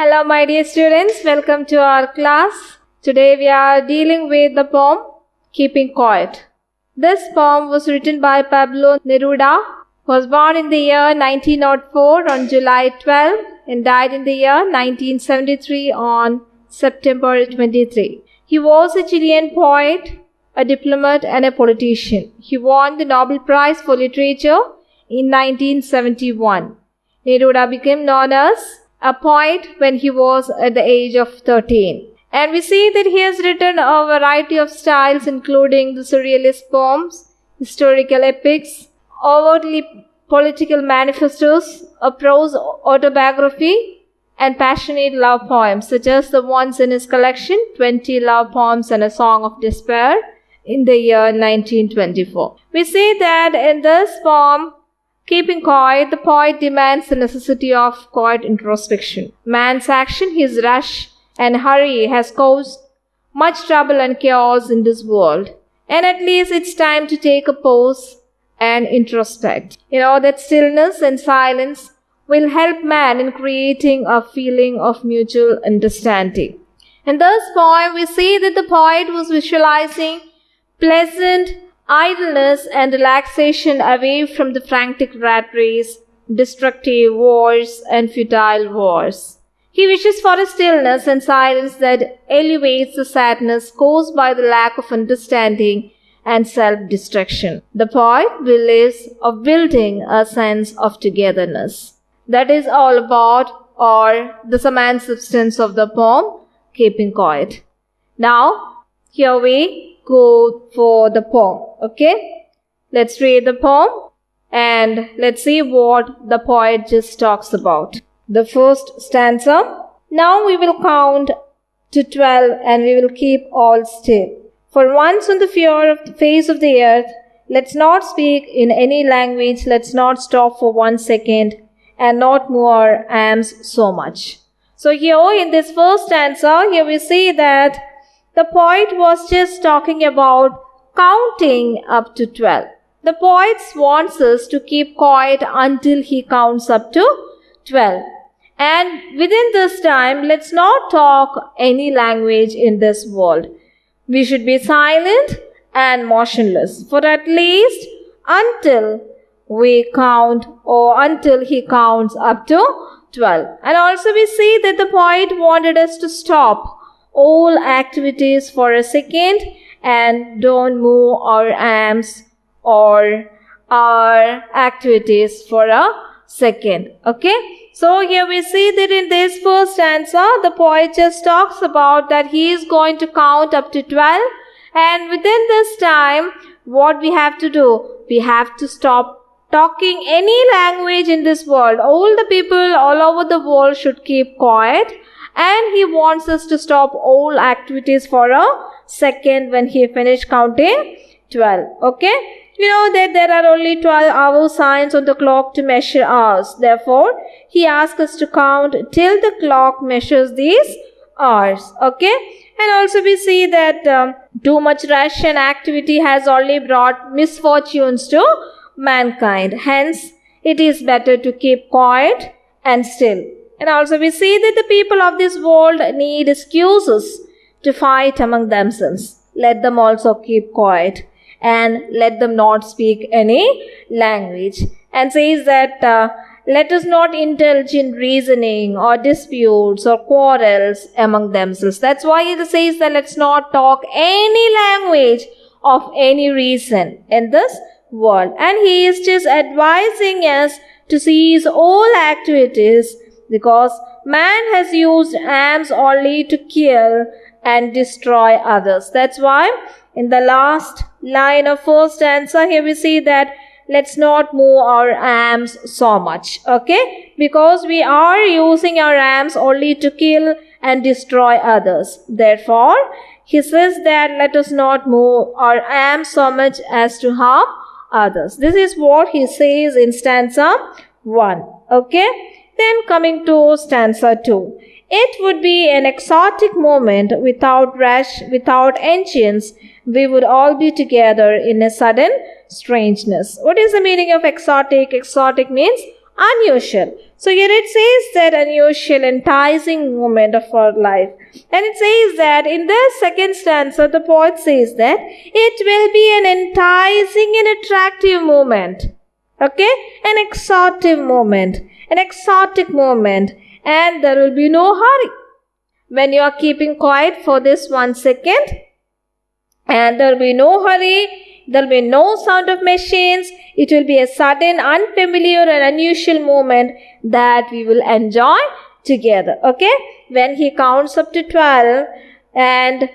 Hello my dear students, welcome to our class. Today we are dealing with the poem Keeping Quiet. This poem was written by Pablo Neruda, who was born in the year 1904 on July 12 and died in the year 1973 on September 23. He was a Chilean poet, a diplomat and a politician. He won the Nobel Prize for Literature in 1971. Neruda became known as a poet when he was at the age of 13. And we see that he has written a variety of styles including the surrealist poems, historical epics, overtly political manifestos, a prose autobiography, and passionate love poems such as the ones in his collection 20 Love Poems and a Song of Despair in the year 1924. We see that in this poem, Keeping Quiet, the poet demands the necessity of quiet introspection. Man's action, his rush and hurry has caused much trouble and chaos in this world. And at least it's time to take a pause and introspect. That stillness and silence will help man in creating a feeling of mutual understanding. In this poem, we see that the poet was visualizing pleasant idleness and relaxation away from the frantic rat race, destructive wars and futile wars. He wishes for a stillness and silence that elevates the sadness caused by the lack of understanding and self-destruction. The poet believes of building a sense of togetherness. That is all about or the sum and substance of the poem, Keeping Quiet. Now, here we go for the poem. Okay, let's read the poem and let's see what the poet just talks about. The first stanza. Now we will count to 12 and we will keep all still. For once on the face of the earth, let's not speak in any language, let's not stop for 1 second and not move our arms so much. So here in this first stanza, here we see that the poet was just talking about counting up to 12. The poet wants us to keep quiet until he counts up to 12. And within this time, let's not talk any language in this world. We should be silent and motionless for at least until we count or until he counts up to 12. And also we see that the poet wanted us to stop all activities for a second and don't move our arms or our activities for a second. Okay, so here we see that in this first stanza the poet just talks about that he is going to count up to 12, and within this time what we have to do, we have to stop talking any language in this world. All the people all over the world should keep quiet. And he wants us to stop all activities for a second when he finished counting 12. Okay? You know that there are only 12-hour signs on the clock to measure hours. Therefore, he asks us to count till the clock measures these hours. Okay? And also we see that too much rush and activity has only brought misfortunes to mankind. Hence, it is better to keep quiet and still. And also we see that the people of this world need excuses to fight among themselves. Let them also keep quiet and let them not speak any language. And says that let us not indulge in reasoning or disputes or quarrels among themselves. That's why it says that let's not talk any language of any reason in this world. And he is just advising us to cease all activities because man has used arms only to kill and destroy others. That's why in the last line of first stanza here we see that let's not move our arms so much. Okay? Because we are using our arms only to kill and destroy others. Therefore, he says that let us not move our arms so much as to harm others. This is what he says in stanza 1. Okay? Then coming to stanza 2. It would be an exotic moment without rush, without engines. We would all be together in a sudden strangeness. What is the meaning of exotic? Exotic means unusual. So here it says that unusual, enticing moment of our life. And it says that in the second stanza, the poet says that it will be an enticing and attractive moment. Okay? An exotic moment. An exotic moment. And there will be no hurry. When you are keeping quiet for this 1 second, and there will be no hurry, there will be no sound of machines. It will be a sudden, unfamiliar and unusual moment that we will enjoy together. Okay? When he counts up to 12, and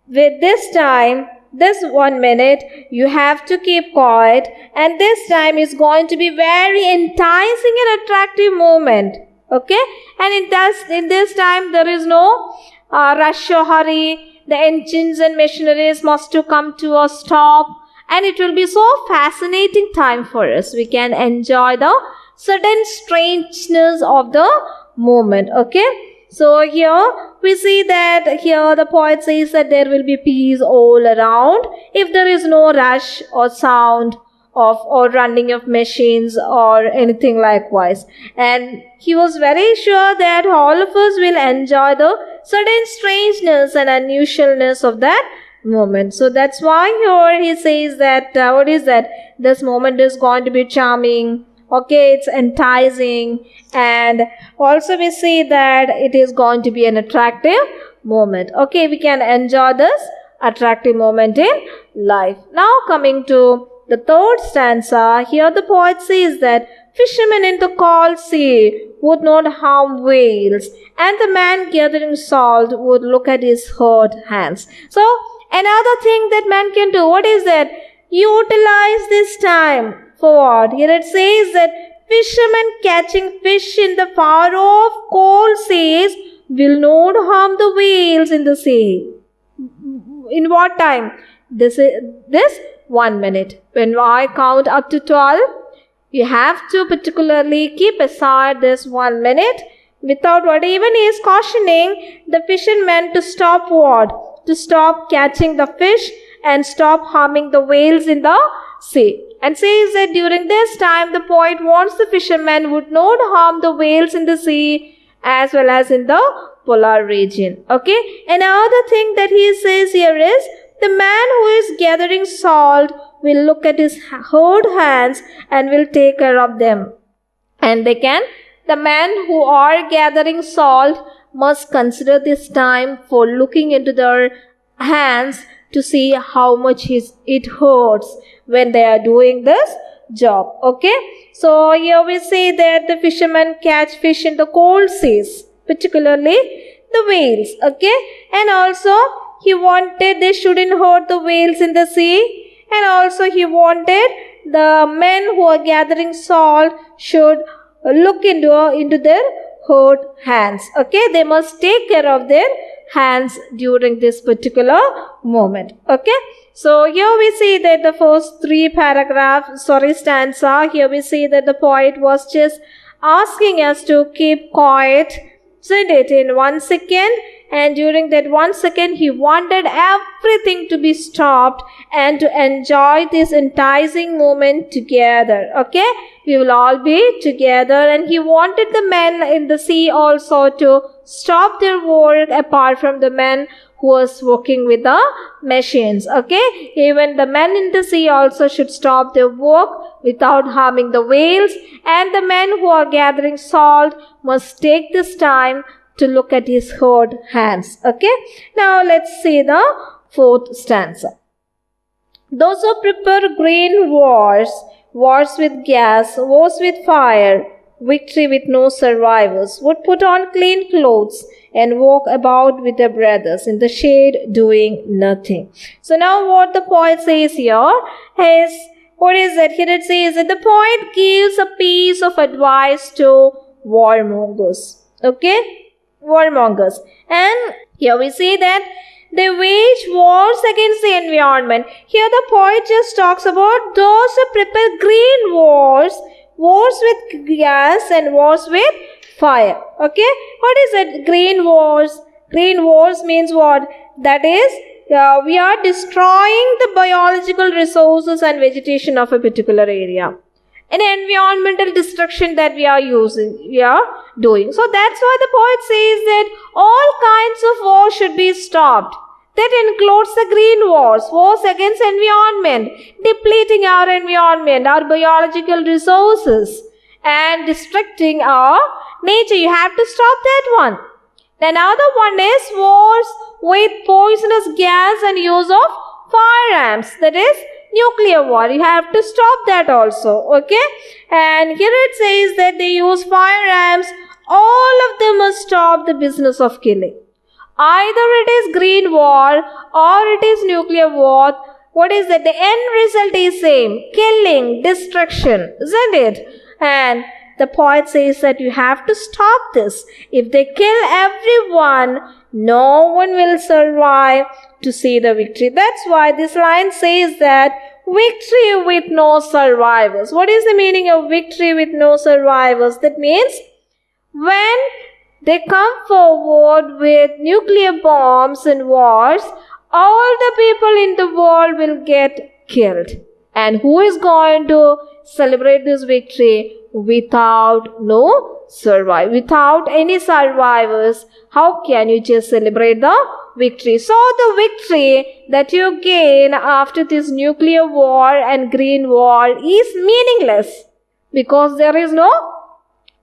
with this time, this 1 minute, you have to keep quiet, and this time is going to be very enticing and attractive moment. Okay? And in this time, there is no rush or hurry. The engines and machineries must to come to a stop, and it will be so fascinating time for us. We can enjoy the sudden strangeness of the moment. Okay, so here we see that here the poet says that there will be peace all around if there is no rush or sound of or running of machines or anything likewise. And he was very sure that all of us will enjoy the sudden strangeness and unusualness of that moment. So that's why here he says that what is that? This moment is going to be charming. Okay, it's enticing, and also we see that it is going to be an attractive moment. Okay, we can enjoy this attractive moment in life. Now coming to the third stanza, here the poet says that fishermen in the cold sea would not harm whales, and the man gathering salt would look at his hurt hands. So another thing that man can do, what is that? Utilize this time for what? Here it says that fishermen catching fish in the far off cold seas will not harm the whales in the sea. In what time? This 1 minute. When I count up to 12, you have to particularly keep aside this 1 minute without what even he is cautioning the fishermen to stop what? To stop catching the fish and stop harming the whales in the sea. And says that during this time the poet wants the fishermen would not harm the whales in the sea as well as in the polar region. Okay. Another thing that he says here is the man who is gathering salt will look at his hurt hands and will take care of them. And the men who are gathering salt must consider this time for looking into their hands to see how much it hurts when they are doing this job. Okay, so here we see that the fishermen catch fish in the cold seas, particularly the whales. Okay, and also he wanted they shouldn't hurt the whales in the sea, and also he wanted the men who are gathering salt should look into their hurt hands. Okay, they must take care of their hands during this particular moment. Okay, so here we see that the first stanza, here we see that the poet was just asking us to keep quiet, isn't it, in 1 second, and during that 1 second he wanted everything to be stopped and to enjoy this enticing moment together. Okay, we will all be together, and he wanted the men in the sea also to stop their work apart from the men who was working with the machines. Okay, even the men in the sea also should stop their work without harming the whales, and the men who are gathering salt must take this time to look at his hurt hands. Okay, now let's see the fourth stanza. Those who prepare green wars with gas, wars with fire, victory with no survivors, would put on clean clothes and walk about with their brothers in the shade doing nothing. So now what the poet says here is, what is that? Here it says that the poet gives a piece of advice to warmongers. Okay, warmongers. And here we see that they wage wars against the environment. Here the poet just talks about those who prepare green wars with gas and wars with fire. Okay, what is it? Green wars. Green wars means what? That is, we are destroying the biological resources and vegetation of a particular area. an environmental destruction that we are doing. So that's why the poet says that all kinds of wars should be stopped. That includes the green wars against environment, depleting our environment, our biological resources, and destructing our nature. You have to stop that one. Another one is wars with poisonous gas and use of firearms. That is nuclear war. You have to stop that also. Okay? And here it says that they use firearms. All of them must stop the business of killing. Either it is green war or it is nuclear war. What is that? The end result is same. Killing, destruction. Isn't it? And the poet says that you have to stop this. If they kill everyone, no one will survive to see the victory. That's why this line says that victory with no survivors. What is the meaning of victory with no survivors? That means when they come forward with nuclear bombs and wars, all the people in the world will get killed. And who is going to celebrate this victory without any survivors? How can you just celebrate the victory? So the victory that you gain after this nuclear war and green war is meaningless because there is no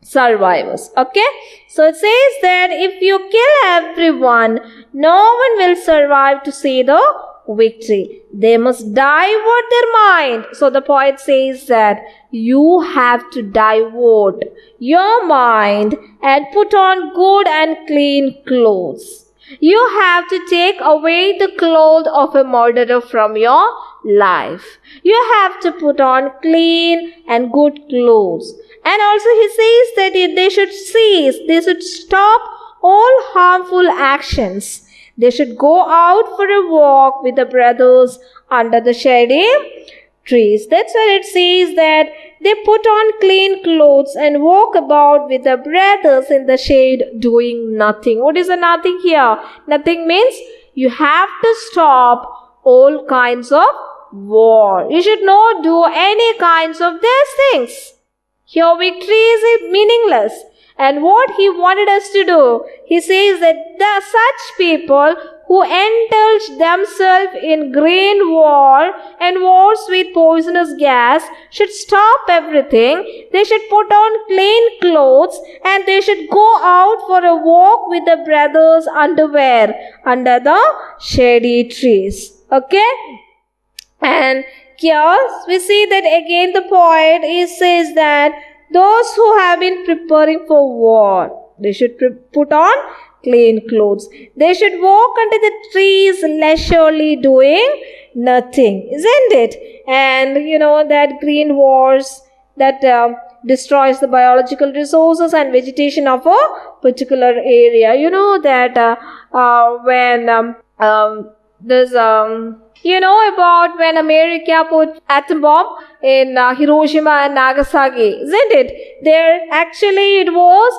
survivors. Okay? So it says that if you kill everyone, no one will survive to see the victory. They must divert their mind. So the poet says that you have to divert your mind and put on good and clean clothes. You have to take away the clothes of a murderer from your life. You have to put on clean and good clothes. And also he says that they should cease, they should stop all harmful actions. They should go out for a walk with the brothers under the shady trees. That's why it says that they put on clean clothes and walk about with the brothers in the shade doing nothing. What is the nothing here? Nothing means you have to stop all kinds of war. You should not do any kinds of these things. Your victory is meaningless. And what he wanted us to do, he says that such people who indulge themselves in green war and wars with poisonous gas should stop everything. They should put on clean clothes and they should go out for a walk with the brothers under the shady trees. Okay? And here we see that again the poet says that those who have been preparing for war, they should put on clean clothes. They should walk under the trees leisurely doing nothing, isn't it? And you know that green wars that destroys the biological resources and vegetation of a particular area. You know that when there's you know about when America put atom bomb in Hiroshima and Nagasaki, isn't it? There actually it was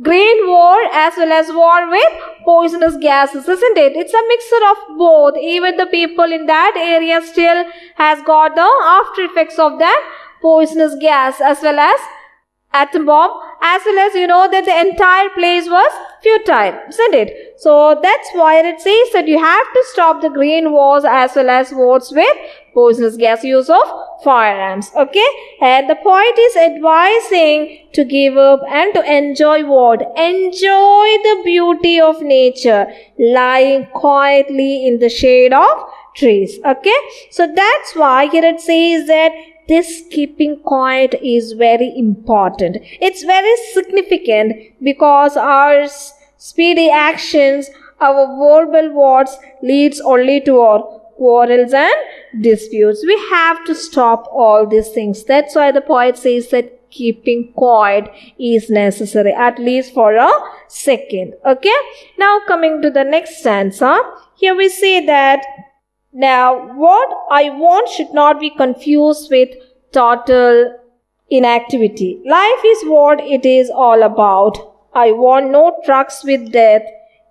green war as well as war with poisonous gases, isn't it? It's a mixture of both. Even the people in that area still has got the after effects of that poisonous gas as well as atom bomb, as well as you know that the entire place was futile, isn't it? So that's why it says that you have to stop the green wars as well as wars with poisonous gas, use of firearms. Okay? And the poet is advising to give up and to enjoy what? Enjoy the beauty of nature, lying quietly in the shade of trees. Okay? So that's why here it says that this keeping quiet is very important. It's very significant because our speedy actions, our verbal words leads only to our quarrels and disputes. We have to stop all these things. That's why the poet says that keeping quiet is necessary, at least for a second. Okay? Now coming to the next stanza, here we say that now, what I want should not be confused with total inactivity. Life is what it is all about. I want no trucks with death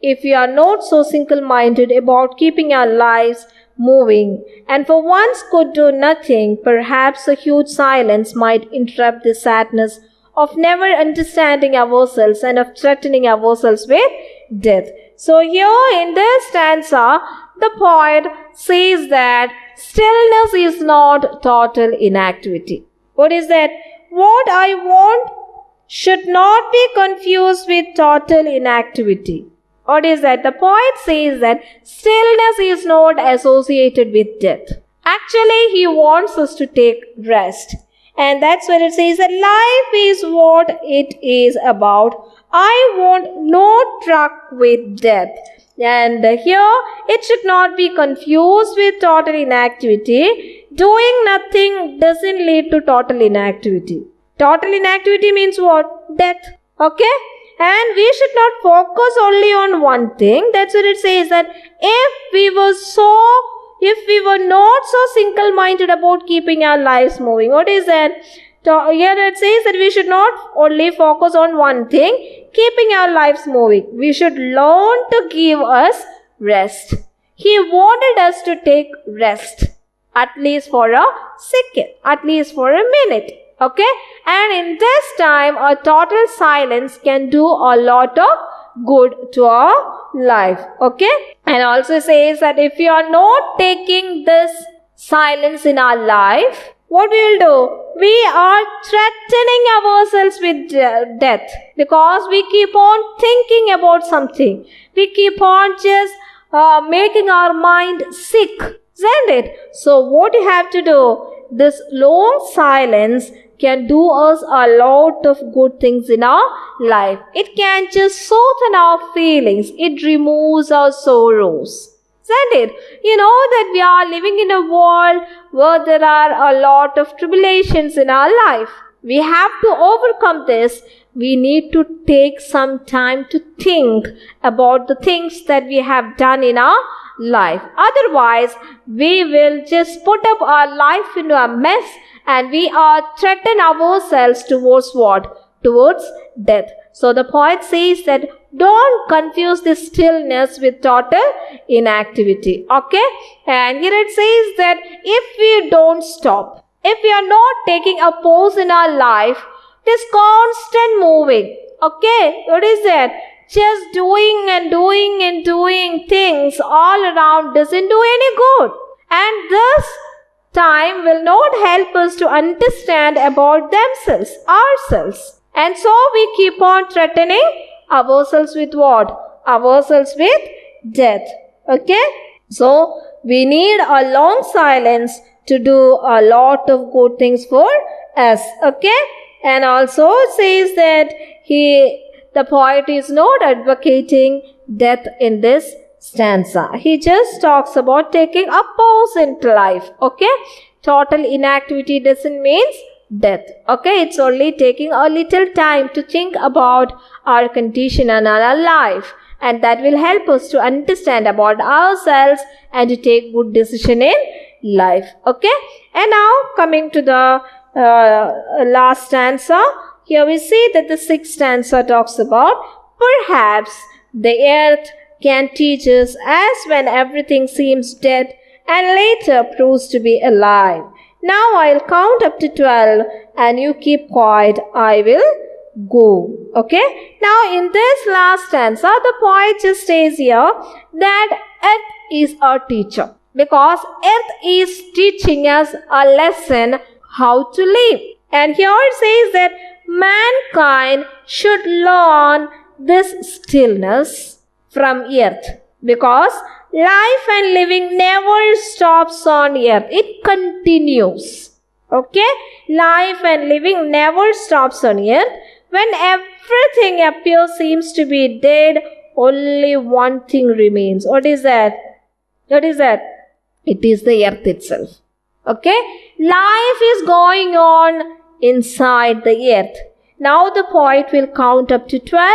if we are not so single-minded about keeping our lives moving, and for once could do nothing, perhaps a huge silence might interrupt the sadness of never understanding ourselves and of threatening ourselves with death. So here in this stanza, the poet says that stillness is not total inactivity. What is that? What I want should not be confused with total inactivity. What is that? The poet says that stillness is not associated with death. Actually, he wants us to take rest. And that's what it says that life is what it is about. I want no truck with death. And here, it should not be confused with total inactivity. Doing nothing doesn't lead to total inactivity. Total inactivity means what? Death. Okay? And we should not focus only on one thing. That's what it says that if we were not so single-minded about keeping our lives moving. What is that? Here it says that we should not only focus on one thing, keeping our lives moving. We should learn to give us rest. He wanted us to take rest, at least for a second, at least for a minute. Okay? And in this time, a total silence can do a lot of good to our life. Okay? And also says that if you are not taking this silence in our life, what we will do? We are threatening ourselves with death because we keep on thinking about something. We keep on just making our mind sick, isn't it? So what you have to do? This long silence can do us a lot of good things in our life. It can just soften our feelings. It removes our sorrows. Isn't it? You know that we are living in a world where there are a lot of tribulations in our life. We have to overcome this. We need to take some time to think about the things that we have done in our life. Otherwise, we will just put up our life into a mess and we are threaten ourselves towards what? Towards death. So the poet says that don't confuse this stillness with total inactivity. Okay? And here it says that if we don't stop, if we are not taking a pause in our life, this constant moving. Okay? What is that? Just doing and doing and doing things all around doesn't do any good. And this time will not help us to understand about ourselves. And so we keep on threatening ourselves with what? Ourselves with death. Okay? So we need a long silence to do a lot of good things for us. Okay? And also it says that the poet is not advocating death in this stanza. He just talks about taking a pause into life. Okay? Total inactivity doesn't mean death. Okay? It's only taking a little time to think about our condition and our life. And that will help us to understand about ourselves and to take good decision in life. Okay? And now coming to the last stanza. Here we see that the sixth stanza talks about perhaps the earth can teach us as when everything seems dead and later proves to be alive. Now I'll count up to 12 and you keep quiet. I will go. Okay? Now in this last stanza, the poet just says here that earth is our teacher because earth is teaching us a lesson how to live. And here it says that mankind should learn this stillness from earth because life and living never stops on earth. It continues. Okay? Life and living never stops on earth. When everything appears seems to be dead, only one thing remains. What is that? What is that? It is the earth itself. Okay? Life is going on inside the earth. Now the poet will count up to 12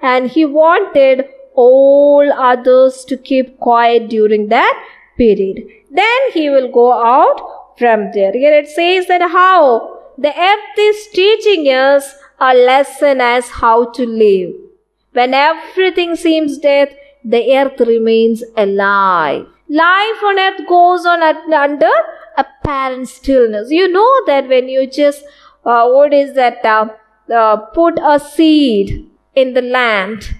and he wanted all others to keep quiet during that period. Then he will go out from there. Here it says that how the earth is teaching us a lesson as how to live. When everything seems dead, the earth remains alive. Life on earth goes on under apparent stillness. You know that when you just, put a seed in the land,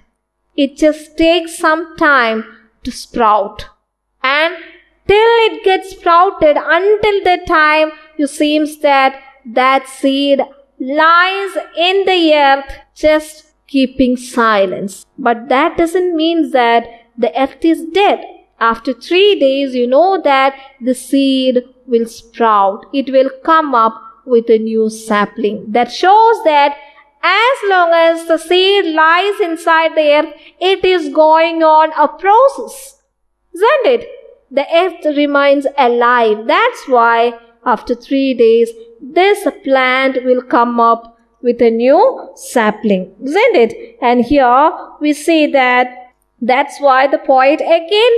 it just takes some time to sprout. And till it gets sprouted, until the time you seems that seed lies in the earth just keeping silence. But that doesn't mean that the earth is dead. After 3 days, you know that the seed will sprout. It will come up with a new sapling. That shows that as long as the seed lies inside the earth, it is going on a process. Isn't it? The earth remains alive. That's why after 3 days, this plant will come up with a new sapling. Isn't it? And here we see that's why the poet again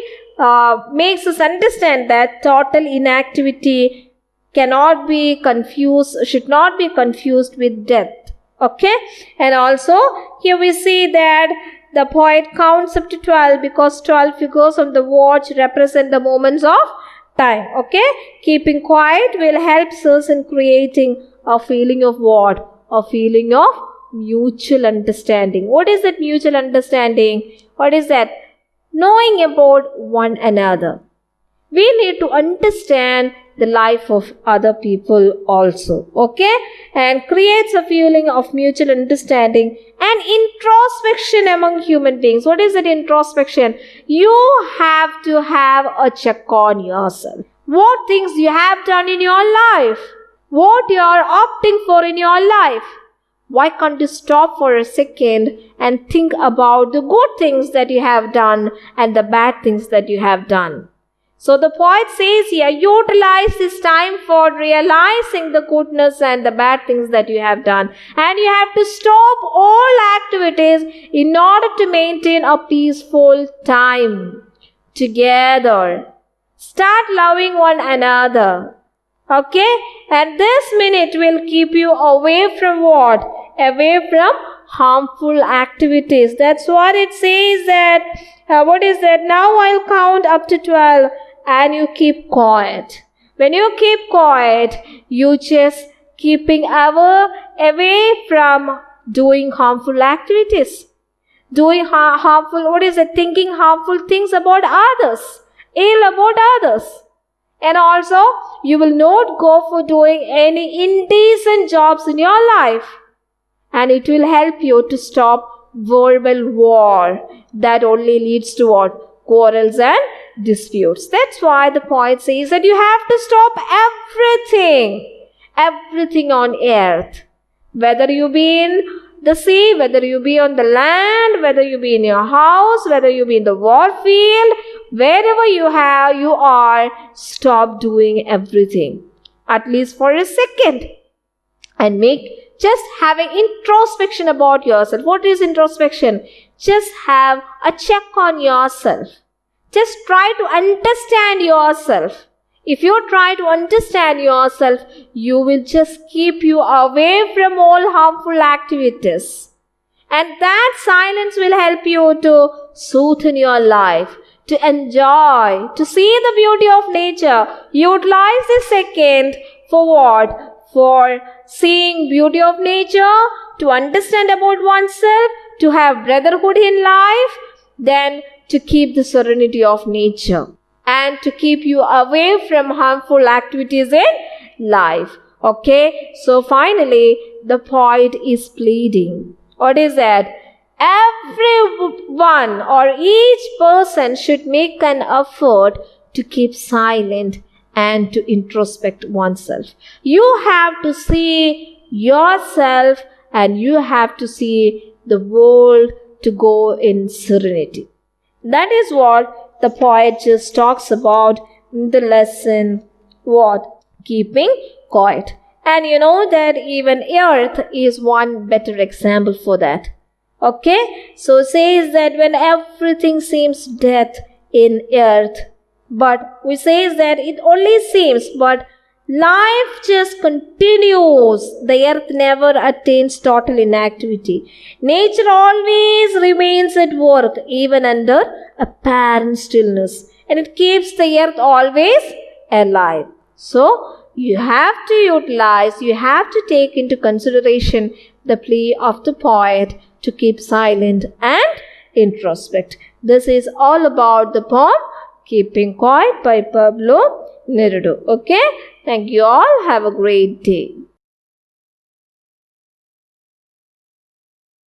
makes us understand that total inactivity cannot be confused, should not be confused with death. Okay? And also here we see that the poet counts up to 12 because 12 figures on the watch represent the moments of time. Okay? Keeping quiet will help us in creating a feeling of what? A feeling of mutual understanding. What is that mutual understanding? What is that? Knowing about one another. We need to understand the life of other people also. Okay? And creates a feeling of mutual understanding and introspection among human beings. What is it, introspection? You have to have a check on yourself. What things you have done in your life? What you are opting for in your life? Why can't you stop for a second and think about the good things that you have done and the bad things that you have done? So the poet says here, utilize this time for realizing the goodness and the bad things that you have done. And you have to stop all activities in order to maintain a peaceful time together. Start loving one another. Okay? And this minute will keep you away from what? Away from harmful activities. That's what it says that, what is that? Now I'll count up to 12 and you keep quiet. When you keep quiet, you just keeping away from doing harmful activities. Doing harmful, thinking harmful things about others. Ill about others. And also, you will not go for doing any indecent jobs in your life. And it will help you to stop verbal war that only leads to what? Quarrels and disputes. That's why the poet says that you have to stop everything on earth. Whether you be in the sea, whether you be on the land, whether you be in your house, whether you be in the war field, wherever you are, stop doing everything. At least for a second. And just having introspection about yourself. What is introspection? Just have a check on yourself. Just try to understand yourself. If you try to understand yourself, you will just keep you away from all harmful activities. And that silence will help you to soothe in your life, to enjoy, to see the beauty of nature. Utilize this second for what? For seeing beauty of nature, to understand about oneself, to have brotherhood in life, then to keep the serenity of nature and to keep you away from harmful activities in life. Okay? So finally, the poet is pleading. What is that? Everyone or each person should make an effort to keep silent and to introspect oneself. You have to see yourself and you have to see the world to go in serenity. That is what the poet just talks about in the lesson. What? Keeping quiet. And you know that even earth is one better example for that. Okay? So it says that when everything seems death in earth, but we says that it only seems, but Life just continues. The earth never attains total inactivity. Nature always remains at work, even under apparent stillness. And it keeps the earth always alive. So, you have to utilize, you have to take into consideration the plea of the poet to keep silent and introspect. This is all about the poem Keeping Quiet by Pablo Neruda. Okay? Thank you all. Have a great day.